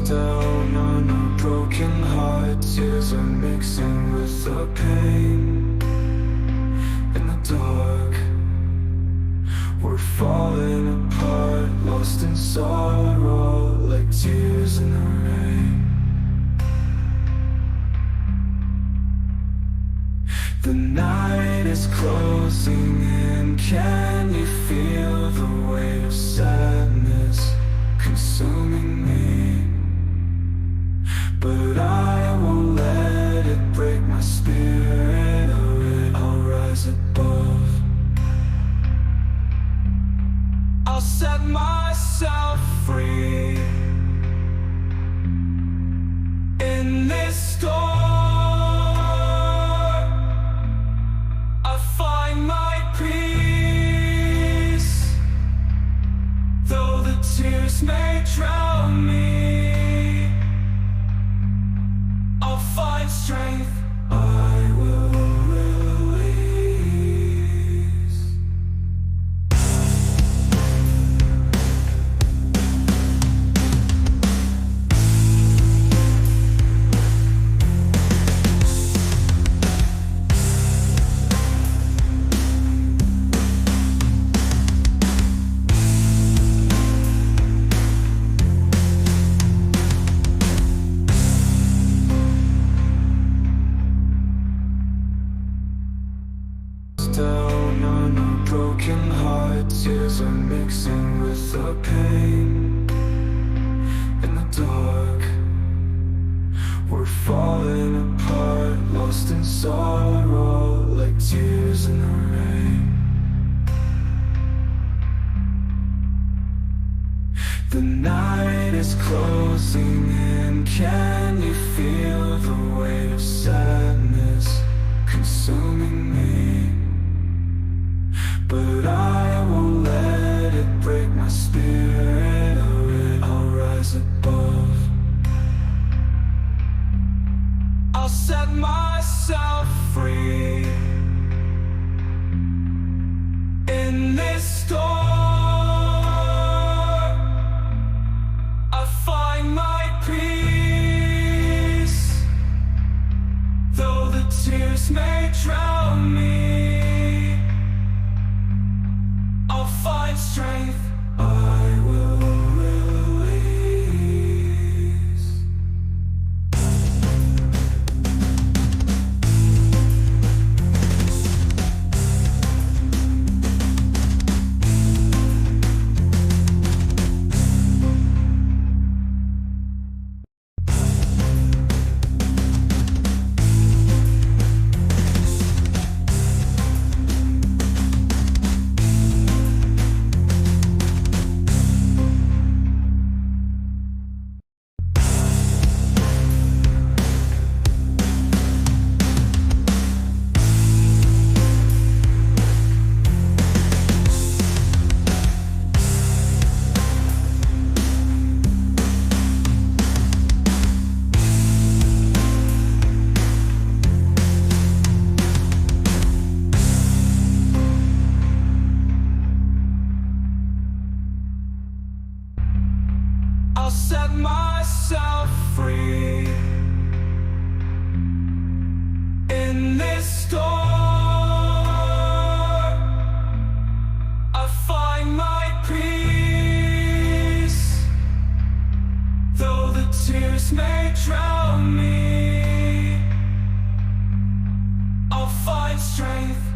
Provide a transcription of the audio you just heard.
down on a broken heart. Tears are mixing with the pain. In the dark, we're falling apart, lost in sorrow, like tears in the rain. The night is closing in. Can you feel the weight of sadness consuming me? But I won't let it break my spirit, or I'll rise above. I'll set myself free in this storm. I find my peace, though the tears may drown me. I'll find strength, I will release. Down on a broken heart. Tears are mixing with the pain. In the dark, we're falling apart, lost in sorrow, like tears in the rain. The night is closing in. Can you feel the weight of sadness consuming me? But I won't let it break my spirit, or I'll rise above. I'll set myself free in this storm. I find my peace, though the tears may drown me. I'll find strength, I will release. I'll set myself free in this storm. I find my peace, though the tears may drown me. I'll find strength.